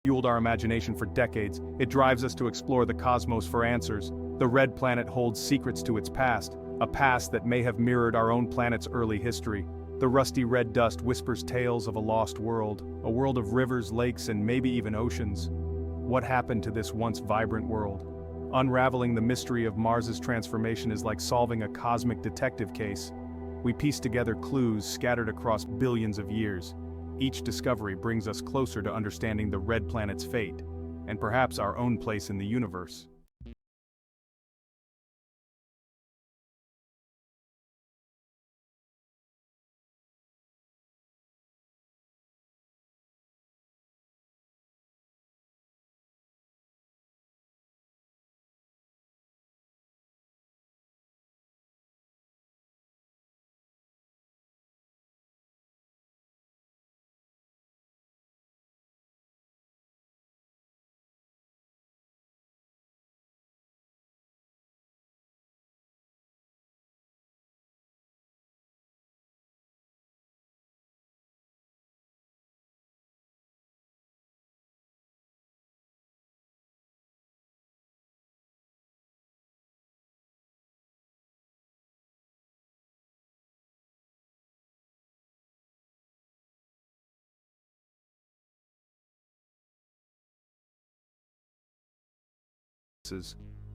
Fueled our imagination for decades. It drives us to explore the cosmos for answers. The red planet holds secrets to its past, a past that may have mirrored our own planet's early history. The rusty red dust whispers tales of a lost world, a world of rivers, lakes, and maybe even oceans. What happened to this once vibrant world? Unraveling the mystery of Mars's transformation is like solving a cosmic detective case. We piece together clues scattered across billions of years. Each discovery brings us closer to understanding the red planet's fate, and perhaps our own place in the universe.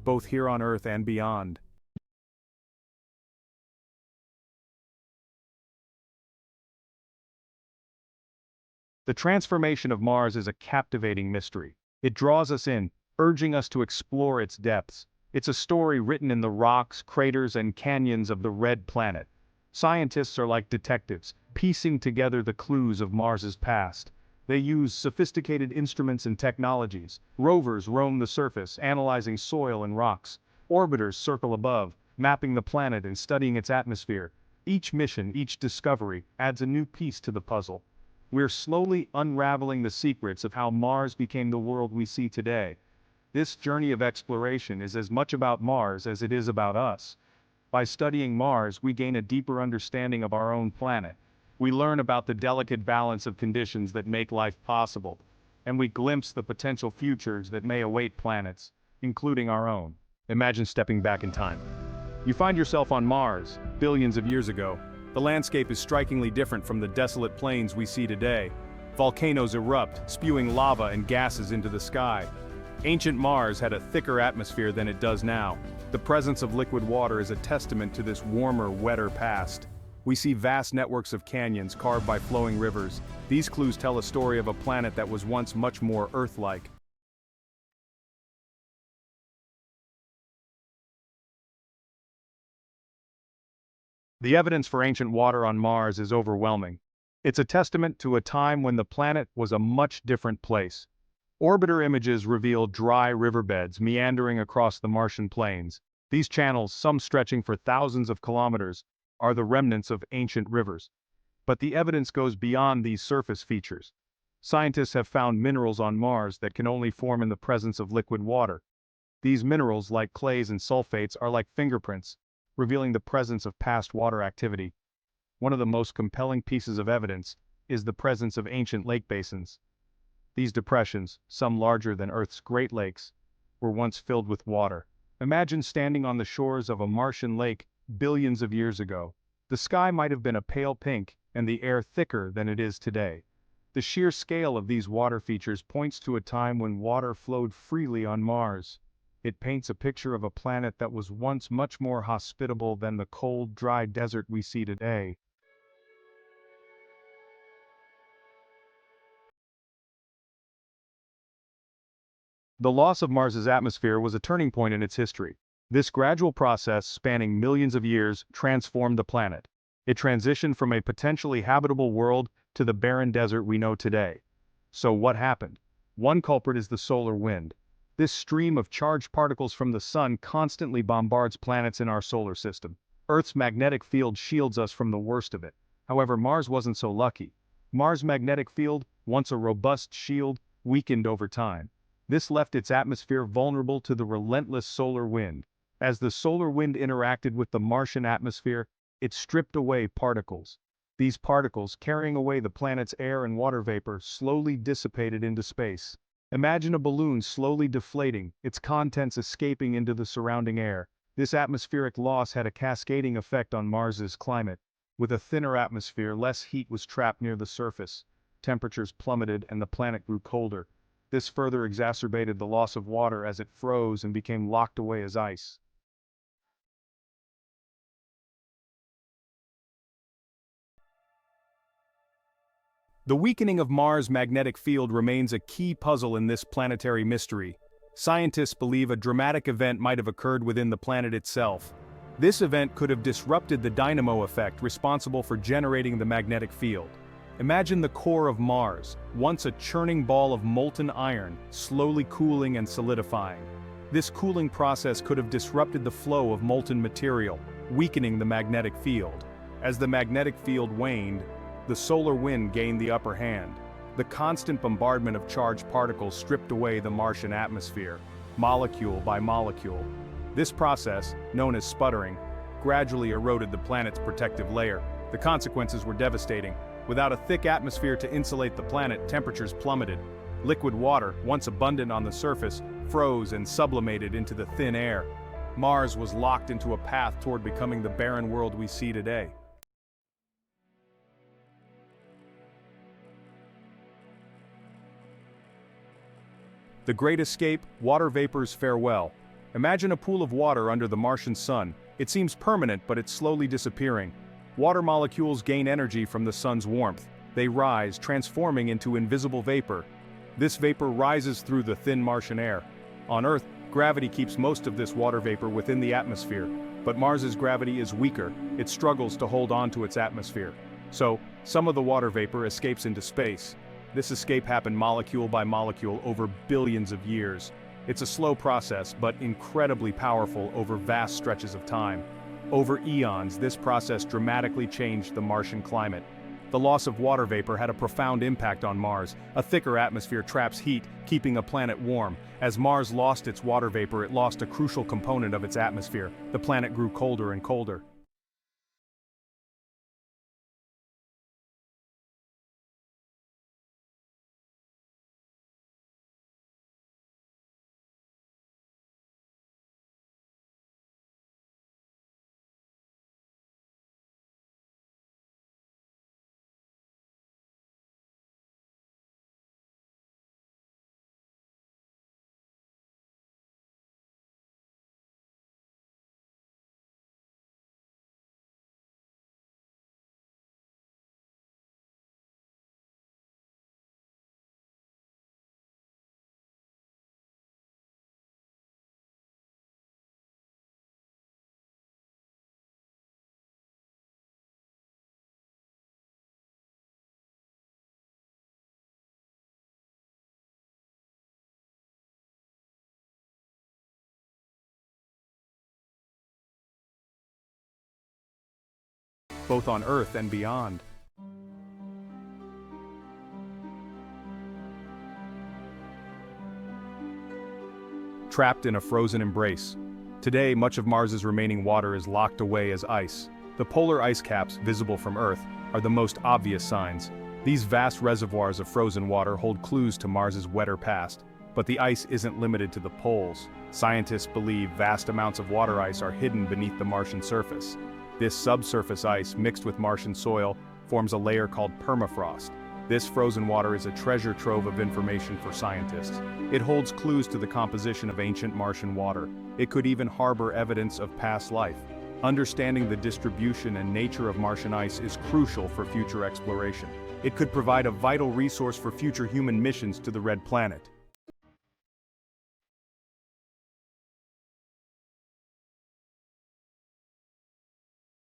Both here on Earth and beyond. The transformation of Mars is a captivating mystery. It draws us in, urging us to explore its depths. It's a story written in the rocks, craters, and canyons of the red planet. Scientists are like detectives, piecing together the clues of Mars's past. They use sophisticated instruments and technologies. Rovers roam the surface, analyzing soil and rocks. Orbiters circle above, mapping the planet and studying its atmosphere. Each mission, each discovery, adds a new piece to the puzzle. We're slowly unraveling the secrets of how Mars became the world we see today. This journey of exploration is as much about Mars as it is about us. By studying Mars, we gain a deeper understanding of our own planet. We learn about the delicate balance of conditions that make life possible, and we glimpse the potential futures that may await planets, including our own. Imagine stepping back in time. You find yourself on Mars, billions of years ago. The landscape is strikingly different from the desolate plains we see today. Volcanoes erupt, spewing lava and gases into the sky. Ancient Mars had a thicker atmosphere than it does now. The presence of liquid water is a testament to this warmer, wetter past. We see vast networks of canyons carved by flowing rivers. These clues tell a story of a planet that was once much more Earth-like. The evidence for ancient water on Mars is overwhelming. It's a testament to a time when the planet was a much different place. Orbiter images reveal dry riverbeds meandering across the Martian plains. These channels, some stretching for thousands of kilometers, are the remnants of ancient rivers. But the evidence goes beyond these surface features. Scientists have found minerals on Mars that can only form in the presence of liquid water. These minerals, like clays and sulfates, are like fingerprints, revealing the presence of past water activity. One of the most compelling pieces of evidence is the presence of ancient lake basins. These depressions, some larger than Earth's Great Lakes, were once filled with water. Imagine standing on the shores of a Martian lake billions of years ago. The sky might have been a pale pink, and the air thicker than it is today. The sheer scale of these water features points to a time when water flowed freely on Mars. It paints a picture of a planet that was once much more hospitable than the cold, dry desert we see today. The loss of Mars's atmosphere was a turning point in its history. This gradual process, spanning millions of years, transformed the planet. It transitioned from a potentially habitable world to the barren desert we know today. So what happened? One culprit is the solar wind. This stream of charged particles from the sun constantly bombards planets in our solar system. Earth's magnetic field shields us from the worst of it. However, Mars wasn't so lucky. Mars' magnetic field, once a robust shield, weakened over time. This left its atmosphere vulnerable to the relentless solar wind. As the solar wind interacted with the Martian atmosphere, it stripped away particles. These particles, carrying away the planet's air and water vapor, slowly dissipated into space. Imagine a balloon slowly deflating, its contents escaping into the surrounding air. This atmospheric loss had a cascading effect on Mars's climate. With a thinner atmosphere, less heat was trapped near the surface. Temperatures plummeted and the planet grew colder. This further exacerbated the loss of water as it froze and became locked away as ice. The weakening of Mars' magnetic field remains a key puzzle in this planetary mystery. Scientists believe a dramatic event might have occurred within the planet itself. This event could have disrupted the dynamo effect responsible for generating the magnetic field. Imagine the core of Mars, once a churning ball of molten iron, slowly cooling and solidifying. This cooling process could have disrupted the flow of molten material, weakening the magnetic field. As the magnetic field waned, the solar wind gained the upper hand. The constant bombardment of charged particles stripped away the Martian atmosphere, molecule by molecule. This process, known as sputtering, gradually eroded the planet's protective layer. The consequences were devastating. Without a thick atmosphere to insulate the planet, temperatures plummeted. Liquid water, once abundant on the surface, froze and sublimated into the thin air. Mars was locked into a path toward becoming the barren world we see today. The Great Escape, water vapor's farewell. Imagine a pool of water under the Martian sun. It seems permanent, but it's slowly disappearing. Water molecules gain energy from the sun's warmth. They rise, transforming into invisible vapor. This vapor rises through the thin Martian air. On Earth, gravity keeps most of this water vapor within the atmosphere. But Mars's gravity is weaker. It struggles to hold on to its atmosphere. So, some of the water vapor escapes into space. This escape happened molecule by molecule over billions of years. It's a slow process, but incredibly powerful over vast stretches of time. Over eons, this process dramatically changed the Martian climate. The loss of water vapor had a profound impact on Mars. A thicker atmosphere traps heat, keeping a planet warm. As Mars lost its water vapor, it lost a crucial component of its atmosphere. The planet grew colder and colder. Both on Earth and beyond. Trapped in a frozen embrace. Today, much of Mars's remaining water is locked away as ice. The polar ice caps, visible from Earth, are the most obvious signs. These vast reservoirs of frozen water hold clues to Mars's wetter past. But the ice isn't limited to the poles. Scientists believe vast amounts of water ice are hidden beneath the Martian surface. This subsurface ice, mixed with Martian soil, forms a layer called permafrost. This frozen water is a treasure trove of information for scientists. It holds clues to the composition of ancient Martian water. It could even harbor evidence of past life. Understanding the distribution and nature of Martian ice is crucial for future exploration. It could provide a vital resource for future human missions to the Red Planet.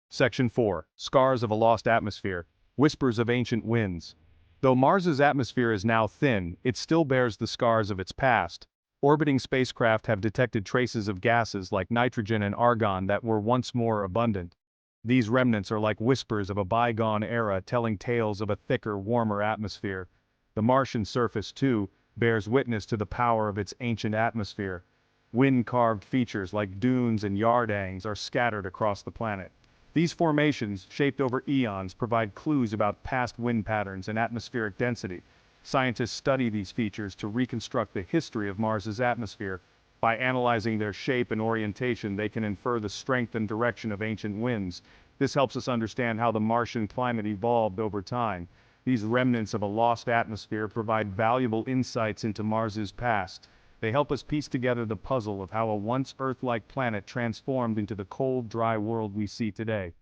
Section 4. Scars of a Lost Atmosphere. Whispers of Ancient Winds. Though Mars's atmosphere is now thin, it still bears the scars of its past. Orbiting spacecraft have detected traces of gases like nitrogen and argon that were once more abundant. These remnants are like whispers of a bygone era telling tales of a thicker, warmer atmosphere. The Martian surface, too, bears witness to the power of its ancient atmosphere. Wind-carved features like dunes and yardangs are scattered across the planet. These formations, shaped over eons, provide clues about past wind patterns and atmospheric density. Scientists study these features to reconstruct the history of Mars's atmosphere. By analyzing their shape and orientation, they can infer the strength and direction of ancient winds. This helps us understand how the Martian climate evolved over time. These remnants of a lost atmosphere provide valuable insights into Mars's past. They help us piece together the puzzle of how a once Earth-like planet transformed into the cold, dry world we see today.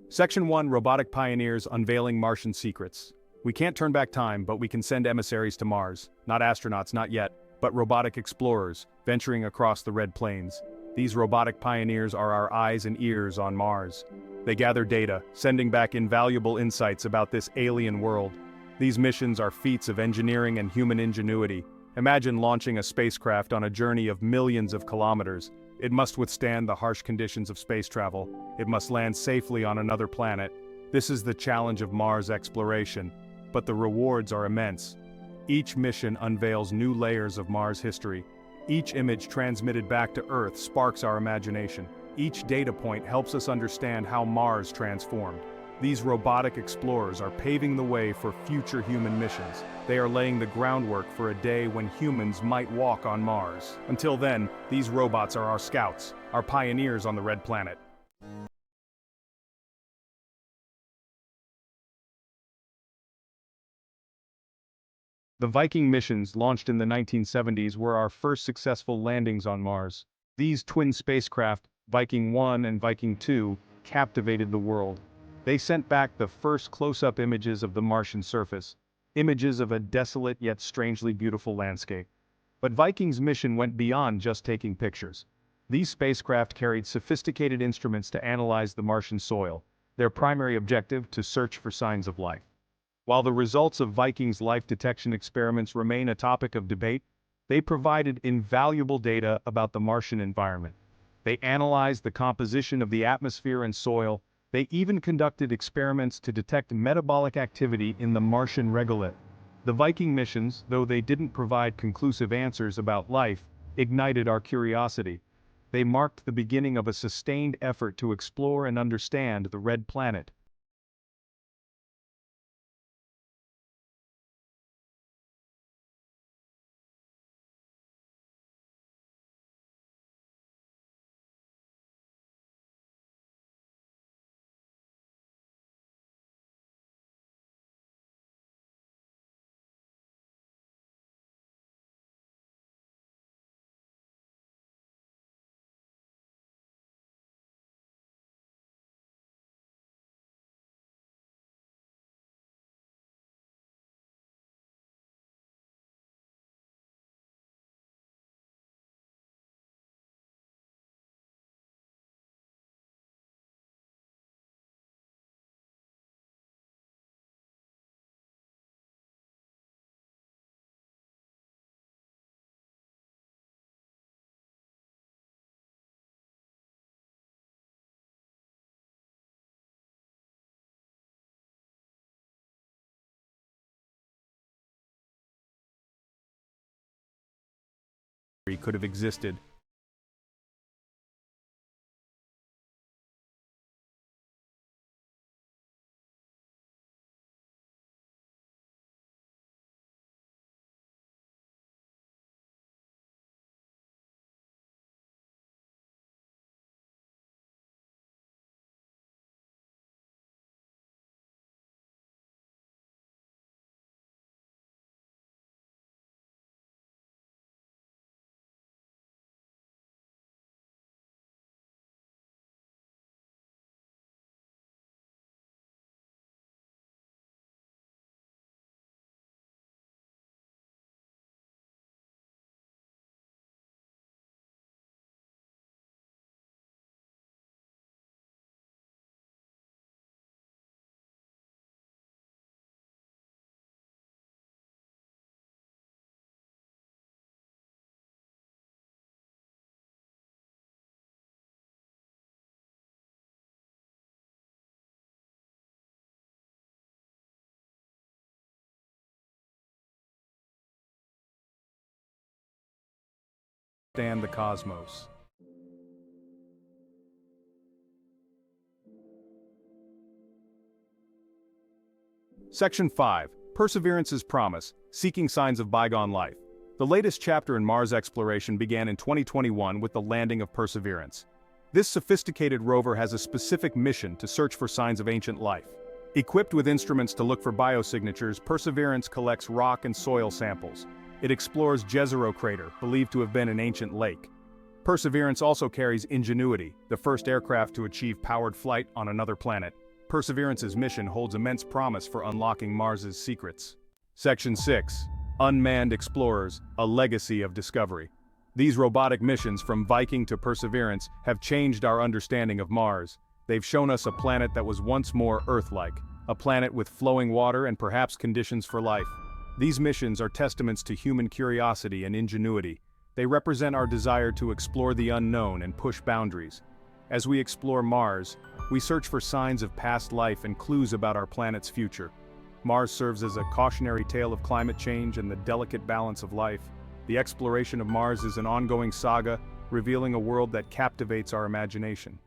Section 1: Robotic Pioneers Unveiling Martian Secrets. We can't turn back time, but we can send emissaries to Mars. Not astronauts, not yet, but robotic explorers, venturing across the Red Plains. These robotic pioneers are our eyes and ears on Mars. They gather data, sending back invaluable insights about this alien world. These missions are feats of engineering and human ingenuity. Imagine launching a spacecraft on a journey of millions of kilometers. It must withstand the harsh conditions of space travel. It must land safely on another planet. This is the challenge of Mars exploration, but the rewards are immense. Each mission unveils new layers of Mars history. Each image transmitted back to Earth sparks our imagination. Each data point helps us understand how Mars transformed. These robotic explorers are paving the way for future human missions. They are laying the groundwork for a day when humans might walk on Mars. Until then, these robots are our scouts, our pioneers on the Red Planet. The Viking missions launched in the 1970s were our first successful landings on Mars. These twin spacecraft, Viking 1 and Viking 2, captivated the world. They sent back the first close-up images of the Martian surface, images of a desolate yet strangely beautiful landscape. But Viking's mission went beyond just taking pictures. These spacecraft carried sophisticated instruments to analyze the Martian soil, their primary objective to search for signs of life. While the results of Viking's life detection experiments remain a topic of debate, they provided invaluable data about the Martian environment. They analyzed the composition of the atmosphere and soil. They even conducted experiments to detect metabolic activity in the Martian regolith. The Viking missions, though they didn't provide conclusive answers about life, ignited our curiosity. They marked the beginning of a sustained effort to explore and understand the Red Planet. Could have existed. understand the cosmos. Section 5. Perseverance's Promise, Seeking Signs of Bygone Life. The latest chapter in Mars exploration began in 2021 with the landing of Perseverance. This sophisticated rover has a specific mission to search for signs of ancient life. Equipped with instruments to look for biosignatures, Perseverance collects rock and soil samples. It explores Jezero Crater, believed to have been an ancient lake. Perseverance also carries Ingenuity, the first aircraft to achieve powered flight on another planet. Perseverance's mission holds immense promise for unlocking Mars's secrets. Section 6. Unmanned Explorers, a Legacy of Discovery. These robotic missions, from Viking to Perseverance, have changed our understanding of Mars. They've shown us a planet that was once more Earth-like, a planet with flowing water and perhaps conditions for life. These missions are testaments to human curiosity and ingenuity. They represent our desire to explore the unknown and push boundaries. As we explore Mars, we search for signs of past life and clues about our planet's future. Mars serves as a cautionary tale of climate change and the delicate balance of life. The exploration of Mars is an ongoing saga, revealing a world that captivates our imagination.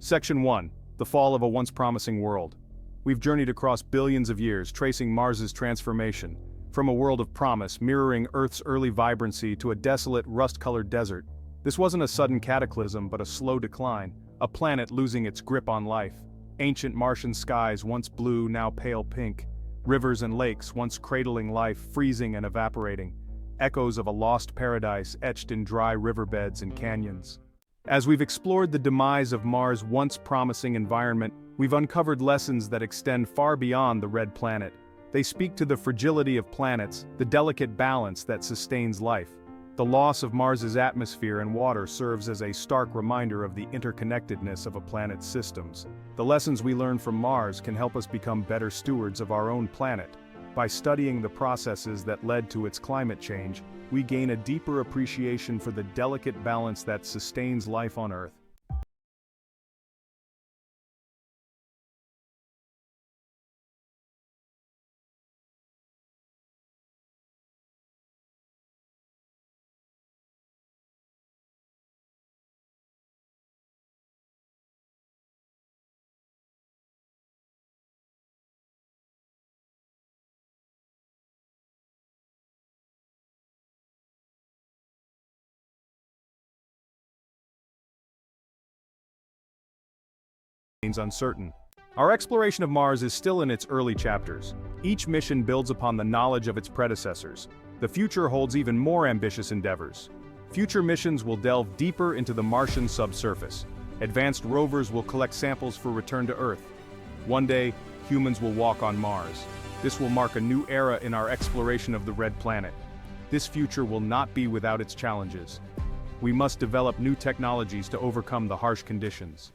Section 1. The Fall of a Once Promising World. We've journeyed across billions of years, tracing Mars's transformation. From a world of promise, mirroring Earth's early vibrancy, to a desolate, rust-colored desert. This wasn't a sudden cataclysm, but a slow decline, a planet losing its grip on life. Ancient Martian skies, once blue, now pale pink. Rivers and lakes, once cradling life, freezing and evaporating. Echoes of a lost paradise etched in dry riverbeds and canyons. As we've explored the demise of Mars' once promising environment, we've uncovered lessons that extend far beyond the red planet. They speak to the fragility of planets, the delicate balance that sustains life. The loss of Mars's atmosphere and water serves as a stark reminder of the interconnectedness of a planet's systems. The lessons we learn from Mars can help us become better stewards of our own planet. By studying the processes that led to its climate change, we gain a deeper appreciation for the delicate balance that sustains life on Earth. Uncertain. Our exploration of Mars is still in its early chapters. Each mission builds upon the knowledge of its predecessors. The future holds even more ambitious endeavors. Future missions will delve deeper into the Martian subsurface. Advanced rovers will collect samples for return to Earth. One day, humans will walk on Mars. This will mark a new era in our exploration of the red planet. This future will not be without its challenges. We must develop new technologies to overcome the harsh conditions.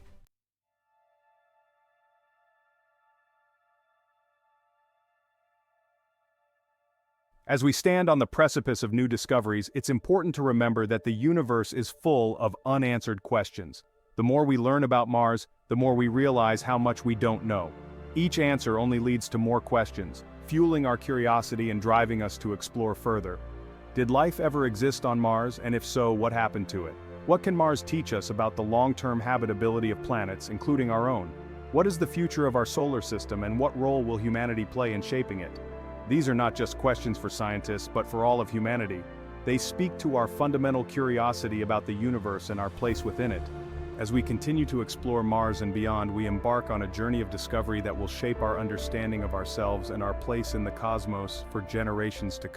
As we stand on the precipice of new discoveries, it's important to remember that the universe is full of unanswered questions. The more we learn about Mars, the more we realize how much we don't know. Each answer only leads to more questions, fueling our curiosity and driving us to explore further. Did life ever exist on Mars, and if so, what happened to it? What can Mars teach us about the long-term habitability of planets, including our own? What is the future of our solar system, and what role will humanity play in shaping it? These are not just questions for scientists, but for all of humanity. They speak to our fundamental curiosity about the universe and our place within it. As we continue to explore Mars and beyond, we embark on a journey of discovery that will shape our understanding of ourselves and our place in the cosmos for generations to come.